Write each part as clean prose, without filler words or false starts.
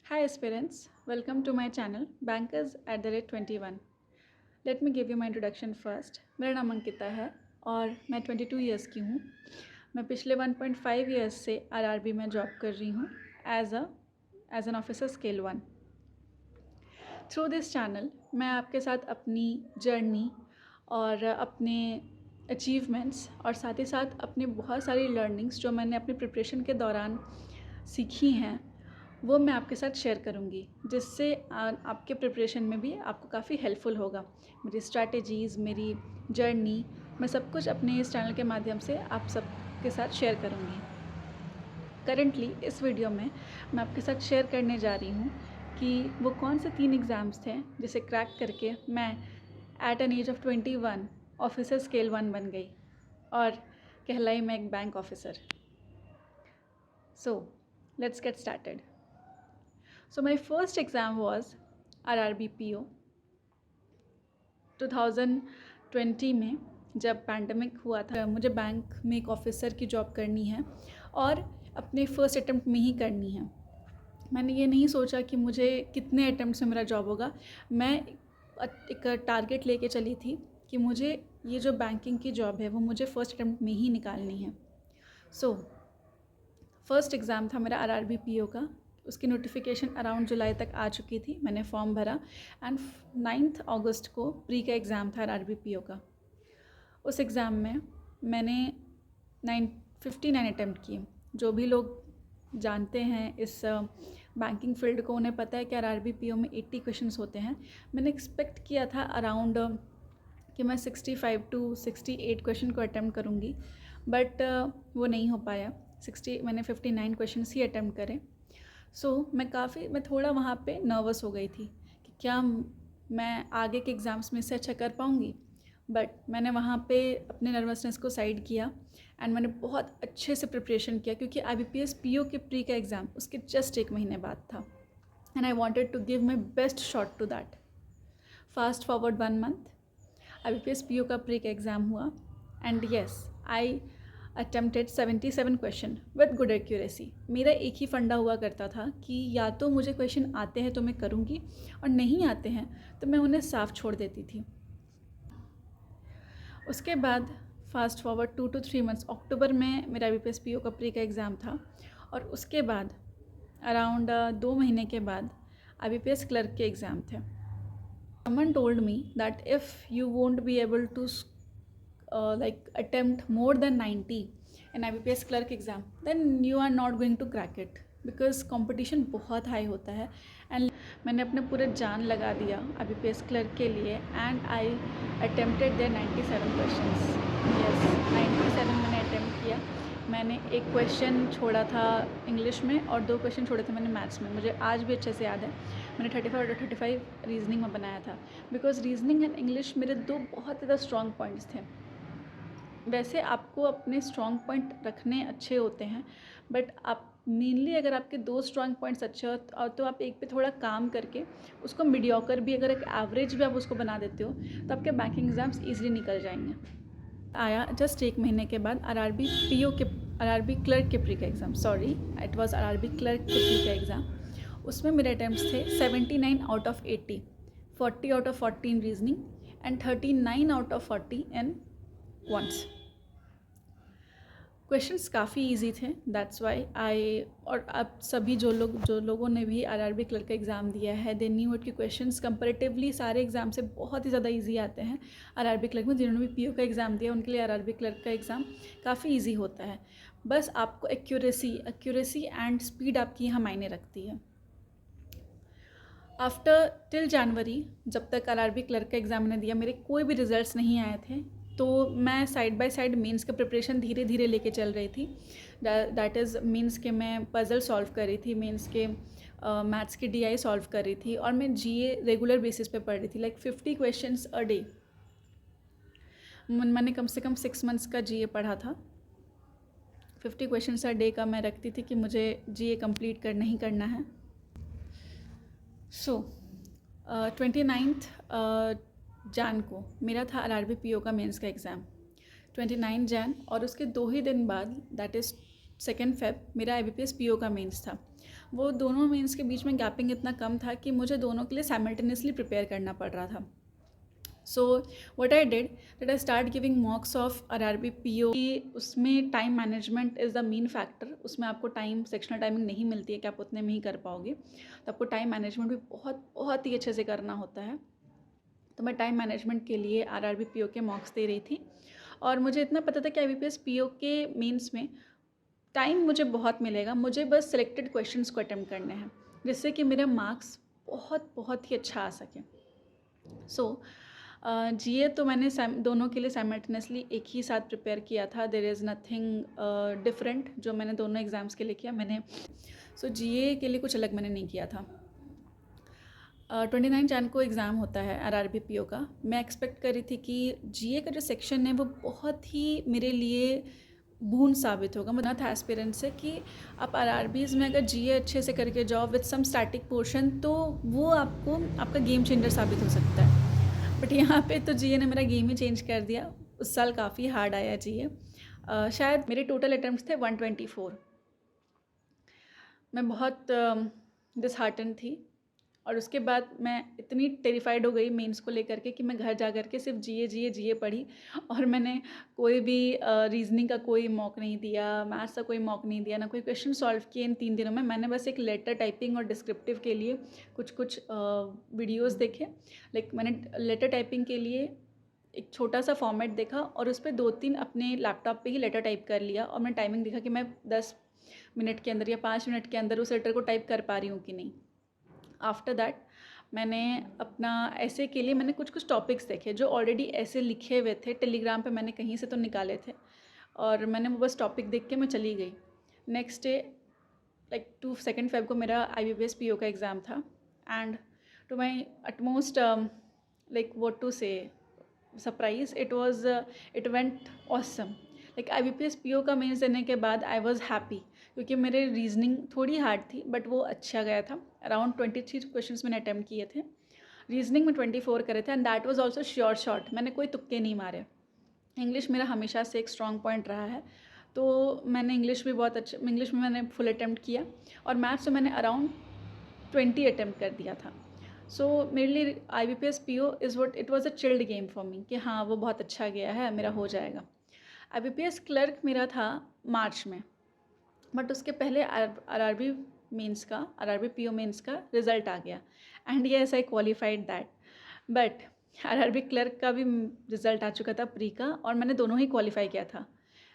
Hi aspirants, welcome to my channel Bankers@21. Let me give you my introduction first. मेरा नाम अंकिता है और मैं 22 ईयर्स की हूँ। मैं पिछले 1.5 ईयर्स से आरआरबी में जॉब कर रही हूँ as an officer scale 1। Through this channel मैं आपके साथ अपनी जर्नी और अपने अचीवमेंट्स और साथ ही साथ अपनी बहुत सारी लर्निंग्स जो मैंने अपनी प्रिपरेशन के दौरान सीखी हैं वो मैं आपके साथ शेयर करूँगी, जिससे आपके प्रिपरेशन में भी आपको काफ़ी हेल्पफुल होगा। मेरी स्ट्रैटेजीज़, मेरी जर्नी, मैं सब कुछ अपने इस चैनल के माध्यम से आप सबके साथ शेयर करूँगी। करंटली इस वीडियो में मैं आपके साथ शेयर करने जा रही हूँ कि वो कौन से 3 एग्ज़ाम्स थे जिसे क्रैक करके मैं at an age of 21 officer scale 1 बन गई और कहलाई मैं एक bank officer. So let's get started. So my first exam was RRB PO 2020 में, जब पैंडमिक हुआ था। मुझे बैंक में एक ऑफ़िसर की जॉब करनी है और अपने फर्स्ट अटैम्प्ट में ही करनी है। मैंने ये नहीं सोचा कि मुझे कितने अटैम्प्ट में मेरा जॉब होगा। मैं एक टारगेट लेके चली थी कि मुझे ये जो बैंकिंग की जॉब है वो मुझे फ़र्स्ट अटैम्प्ट में ही निकालनी है। सो फर्स्ट एग्ज़ाम था मेरा RRB PO का। उसकी नोटिफिकेशन अराउंड जुलाई तक आ चुकी थी। मैंने फॉर्म भरा एंड 9 अगस्त को प्री का एग्ज़ाम था RRB PO का। उस एग्ज़ाम में मैंने 59 अटैम्प्ट किए। जो भी लोग जानते हैं इस बैंकिंग फील्ड को, उन्हें पता है कि RRB PO में 80 क्वेश्चंस होते हैं। मैंने एक्सपेक्ट किया था अराउंड कि मैं 65 to 68 क्वेश्चन को अटैम्प्ट करूँगी, बट वो नहीं हो पाया। मैंने 59 क्वेश्चंस ही अटैम्प्ट करे। मैं थोड़ा वहाँ पे नर्वस हो गई थी कि क्या मैं आगे के एग्ज़ाम्स में इससे अच्छा कर पाऊँगी। बट मैंने वहाँ पे अपने नर्वसनेस को साइड किया एंड मैंने बहुत अच्छे से प्रिपरेशन किया, क्योंकि IBPS PO के प्री का एग्ज़ाम उसके जस्ट 1 महीने बाद था and I wanted to give my best shot to that. Fast forward 1 month, IBPS PO का प्री का एग्ज़ाम हुआ and yes, I attempted 77 question with good accuracy. मेरा एक ही फंडा हुआ करता था कि या तो मुझे क्वेश्चन आते हैं तो मैं करूँगी और नहीं आते हैं तो मैं उन्हें साफ छोड़ देती थी। उसके बाद फास्ट फॉरवर्ड 2 to 3 मंथ्स, अक्टूबर में मेरा IBPS PO का प्री का एग्ज़ाम था और उसके बाद अराउंड 2 महीने के बाद IBPS क्लर्क के एग्ज़ाम थे। Someone told me that if you won't be able to attempt more than 90 in IBPS clerk exam, then you are not going to crack it because competition बहुत high होता है। And मैंने अपने पूरे जान लगा दिया IBPS क्लर्क के लिए and I attempted there 97 questions. Yes, 97 मैंने अटेम्प्ट किया। मैंने एक क्वेश्चन छोड़ा था इंग्लिश में और 2 क्वेश्चन छोड़े थे मैंने मैथ्स में। मुझे आज भी अच्छे से याद है, मैंने 35 और 35 रीजनिंग में बनाया था, बिकॉज रीजनिंग एंड इंग्लिश मेरे 2 बहुत ज़्यादा स्ट्रॉन्ग पॉइंट्स थे। वैसे आपको अपने स्ट्रॉन्ग पॉइंट रखने अच्छे होते हैं, बट आप मेनली अगर आपके 2 स्ट्रॉन्ग पॉइंट्स अच्छे हो और तो आप एक पे थोड़ा काम करके उसको मीडियोकर भी, अगर एक एवरेज भी आप उसको बना देते हो तो आपके बैंकिंग एग्ज़ाम्स ईजिली निकल जाएंगे। आया जस्ट 1 महीने के बाद RRB क्लर्क के प्री का exam, sorry it was RRB clerk के प्री का एग्ज़ाम। उसमें मेरे अटैम्प्ट्स थे 79 out of 80, 40 out of 40 in reasoning and 39 out of 40 in once. Questions काफ़ी इजी थे, दैट्स वाई और अब सभी जो लोगों ने भी RRB क्लर्क का एग्ज़ाम दिया है, दे न्यू इट कि क्वेश्चंस कंपैरेटिवली सारे एग्ज़ाम से बहुत ही ज़्यादा इजी आते हैं RRB क्लर्क में। जिन्होंने भी PO का एग्ज़ाम दिया उनके लिए RRB क्लर्क का एग्ज़ाम काफ़ी ईजी होता है। बस आपको एक्यूरेसी एंड स्पीड आपकी यहाँ मायने रखती है। आफ्टर टिल जनवरी, जब तक RRB क्लर्क का एग्ज़ाम मैंने दिया, मेरे कोई भी रिजल्ट्स नहीं आए थे, तो मैं साइड बाय साइड मेंस का प्रिपरेशन धीरे धीरे लेके चल रही थी। दैट इज़ मीन्स के मैं पज़ल सॉल्व कर रही थी, मेंस के मैथ्स की DI सॉल्व कर रही थी और मैं GA रेगुलर बेसिस पे पढ़ रही थी, लाइक 50 क्वेश्चंस अ डे। मैंने कम से कम 6 मंथ्स का GA पढ़ा था। 50 क्वेश्चंस अ डे का मैं रखती थी कि मुझे GA कंप्लीट करना ही करना है। सो 29 जैन को मेरा था RRB PO का मेंस का एग्ज़ाम, 29 जैन, और उसके 2 ही दिन बाद दैट इज़ 2 फेब मेरा IBPS PO का मेंस था। वो दोनों मेंस के बीच में गैपिंग इतना कम था कि मुझे दोनों के लिए साइमल्टेनियसली प्रिपेयर करना पड़ रहा था। So what I did that I start giving मॉक्स of RRB PO कि उसमें time management is the main factor. उसमें आपको सेक्शनल टाइमिंग नहीं मिलती है कि आप उतने में ही कर पाओगे, तो आपको टाइम मैनेजमेंट भी बहुत बहुत ही अच्छे से करना होता है। तो मैं टाइम मैनेजमेंट के लिए RRB PO के मॉक्स दे रही थी, और मुझे इतना पता था कि IBPS PO के मेंस में टाइम मुझे बहुत मिलेगा, मुझे बस सिलेक्टेड क्वेश्चंस को अटेम्प्ट करने हैं जिससे कि मेरा मार्क्स बहुत बहुत ही अच्छा आ सके। सो GA तो मैंने दोनों के लिए साइमल्टेनियसली एक ही साथ प्रिपेयर किया था। देयर इज़ नथिंग डिफरेंट जो मैंने दोनों एग्ज़ाम्स के लिए किया। GA के लिए कुछ अलग मैंने नहीं किया था। 29 जैन को एग्ज़ाम होता है RRB PO का। मैं एक्सपेक्ट कर रही थी कि GA का जो सेक्शन है वो बहुत ही मेरे लिए बूंद साबित होगा। मतलब था एस्पिरेंट से कि आप RRBs में अगर GA अच्छे से करके जाओ विद सम स्टैटिक पोर्शन तो वो आपका गेम चेंजर साबित हो सकता है। बट यहाँ पे तो GA ने मेरा गेम ही चेंज कर दिया। उस साल काफ़ी हार्ड आया GA। शायद मेरे टोटल अटैम्प्ट्स थे 124। मैं बहुत डिसहार्टन थी, और उसके बाद मैं इतनी टेरिफाइड हो गई मेंस को लेकर के कि मैं घर जा कर के सिर्फ GA पढ़ी, और मैंने कोई भी रीजनिंग का कोई मॉक नहीं दिया, मैथ्स का कोई मॉक नहीं दिया, ना कोई क्वेश्चन सॉल्व किए इन 3 दिनों में। मैंने बस एक लेटर टाइपिंग और डिस्क्रिप्टिव के लिए कुछ वीडियोस देखे। मैंने लेटर टाइपिंग के लिए एक छोटा सा फॉर्मेट देखा और उस पर 2-3 अपने लैपटॉप पे ही लेटर टाइप कर लिया, और मैंने टाइमिंग देखा कि मैं 10 मिनट के अंदर या 5 मिनट के अंदर उस लेटर को टाइप कर पा रही हूँ कि नहीं। आफ्टर दैट मैंने अपना ऐसे के लिए मैंने कुछ टॉपिक्स देखे जो ऑलरेडी ऐसे लिखे हुए थे, टेलीग्राम पे मैंने कहीं से तो निकाले थे, और मैंने वो बस टॉपिक देख के मैं चली गई। नेक्स्ट डे 2 फेब को मेरा IBPS PO का एग्ज़ाम था, and to my utmost what to say surprise it went awesome. IBPS PO का मेंस देने के बाद आई वॉज हैप्पी, क्योंकि मेरे रीजनिंग थोड़ी हार्ड थी बट वो अच्छा गया था। अराउंड 23 क्वेश्चंस मैंने अटैम्प्ट किए थे। रीजनिंग में 24 करे थे, and that was also sure shot. मैंने कोई तुक्के नहीं मारे। इंग्लिश मेरा हमेशा से एक स्ट्रॉन्ग पॉइंट रहा है, तो मैंने इंग्लिश में मैंने फुल अटैम्प्ट किया, और मैथ्स में मैंने अराउंड 20 अटैम्प्ट कर दिया था। सो मेरे लिए IBPS PO it was a chilled game for me कि हाँ वो बहुत अच्छा गया है, मेरा हो जाएगा। IBPS क्लर्क मेरा था मार्च में, बट उसके पहले RRB PO मेंस का रिज़ल्ट आ गया, and yes I qualified that. But RRB clerk का भी रिज़ल्ट आ चुका था प्री का, और मैंने दोनों ही क्वालिफाई किया था।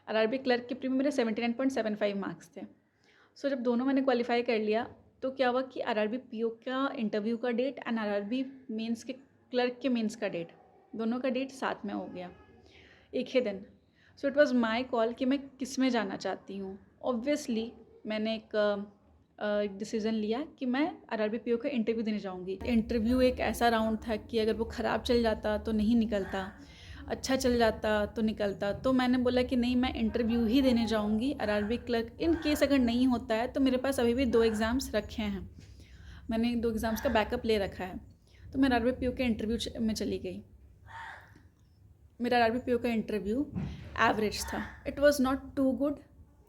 RRB क्लर्क के प्री में मेरे 79.75 मार्क्स थे। सो जब दोनों मैंने क्वालिफाई कर लिया तो क्या हुआ कि RRB PO का इंटरव्यू का डेट एंड RRB मेंस के क्लर्क के मेंस का डेट, दोनों का डेट साथ में हो गया एक ही दिन। So it was my call कि मैं किस में जाना चाहती हूँ। ऑब्वियसली मैंने एक डिसीज़न लिया कि मैं RRB PO का इंटरव्यू देने जाऊँगी। इंटरव्यू एक ऐसा राउंड था कि अगर वो ख़राब चल जाता तो नहीं निकलता, अच्छा चल जाता तो निकलता। तो मैंने बोला कि नहीं, मैं इंटरव्यू ही देने जाऊँगी RRB क्लर्क। इन केस अगर नहीं होता है तो मेरे पास अभी भी 2 एग्ज़ाम्स रखे हैं, मैंने 2 एग्ज़ाम्स का बैकअप ले रखा है। तो मैं RRB PO के इंटरव्यू में चली गई। मेरा RRB PO का इंटरव्यू एवरेज था। It was not too good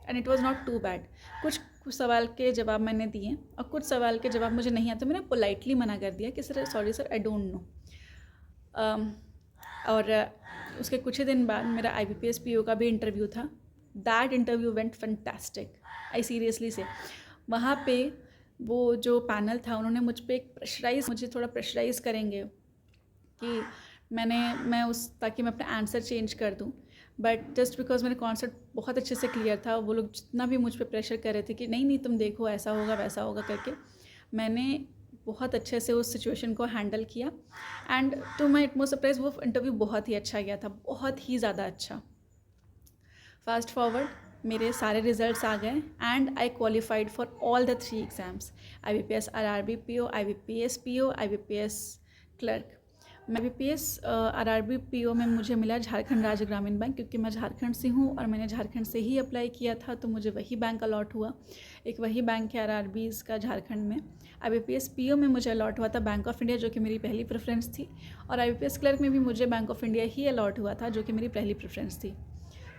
and it was not too bad. कुछ सवाल के जवाब मैंने दिए और कुछ सवाल के जवाब मुझे नहीं आते। मैंने पोलाइटली मना कर दिया कि sir sorry sir, I don't know. और उसके कुछ ही दिन बाद मेरा IBPS PO का भी इंटरव्यू था। That interview went fantastic, I seriously से। वहाँ पे वो जो पैनल था उन्होंने मुझे थोड़ा प्रेशराइज़ करेंगे कि ताकि मैं अपना आंसर चेंज कर दूँ। बट जस्ट बिकॉज मेरा कॉन्सेप्ट बहुत अच्छे से क्लियर था, वो लोग जितना भी मुझ पे प्रेशर कर रहे थे कि नहीं तुम देखो ऐसा होगा वैसा होगा करके, मैंने बहुत अच्छे से उस सिचुएशन को हैंडल किया। एंड टू माई इटमोस्ट सरप्राइज वो इंटरव्यू बहुत ही अच्छा गया था, बहुत ही ज़्यादा अच्छा। फास्ट फॉरवर्ड मेरे सारे रिजल्ट्स आ गए and I qualified for all the 3 exams, IBPS RRB PO, IBPS PO, IBPS clerk. IBPS RRB PO में मुझे मिला झारखंड राज्य ग्रामीण बैंक, क्योंकि मैं झारखंड से हूँ और मैंने झारखंड से ही अप्लाई किया था, तो मुझे वही बैंक अलॉट हुआ। एक वही बैंक है RRBs का झारखंड में। IBPS PO में मुझे अलॉट हुआ था बैंक ऑफ इंडिया, जो कि मेरी पहली प्रेफरेंस थी, और IBPS क्लर्क में भी मुझे बैंक ऑफ इंडिया ही अलॉट हुआ था, जो कि मेरी पहली प्रेफरेंस थी।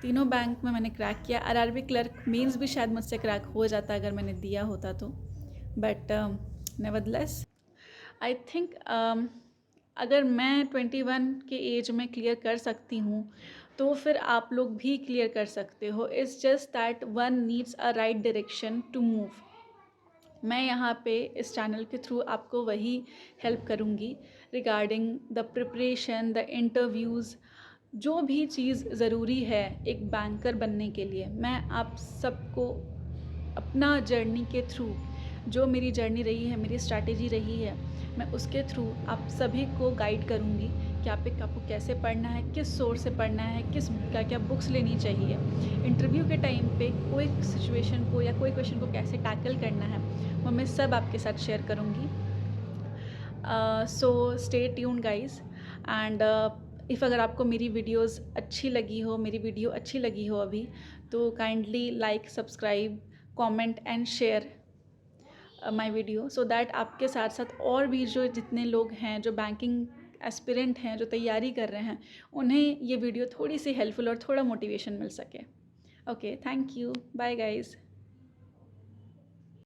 तीनों बैंक में मैंने क्रैक किया। आरआरबी क्लर्क मेंस भी शायद मुझसे क्रैक हो जाता अगर मैंने दिया होता तो, बट नेवरदलेस आई थिंक अगर मैं 21 के एज में क्लियर कर सकती हूँ तो फिर आप लोग भी क्लियर कर सकते हो। It's just that one needs a right direction to move. मैं यहाँ पे इस चैनल के थ्रू आपको वही हेल्प करूँगी regarding the preparation, the interviews, जो भी चीज़ ज़रूरी है एक बैंकर बनने के लिए। मैं आप सबको अपना जर्नी के थ्रू, जो मेरी जर्नी रही है, मेरी स्ट्रैटेजी रही है, मैं उसके थ्रू आप सभी को गाइड करूँगी कि आपको कैसे पढ़ना है, किस सोर्स से पढ़ना है, क्या क्या बुक्स लेनी चाहिए, इंटरव्यू के टाइम पे कोई सिचुएशन को या कोई क्वेश्चन को कैसे टैकल करना है, वो मैं सब आपके साथ शेयर करूँगी। So stay tuned guys, and if अगर आपको मेरी वीडियोस अच्छी लगी हो, मेरी वीडियो अच्छी लगी हो अभी, तो kindly like, subscribe, comment and share my video, so that आपके साथ साथ और भी जो जितने लोग हैं जो बैंकिंग एस्पिरेंट हैं, जो तैयारी कर रहे हैं, उन्हें ये वीडियो थोड़ी सी हेल्पफुल और थोड़ा मोटिवेशन मिल सके। Okay, thank you, bye guys.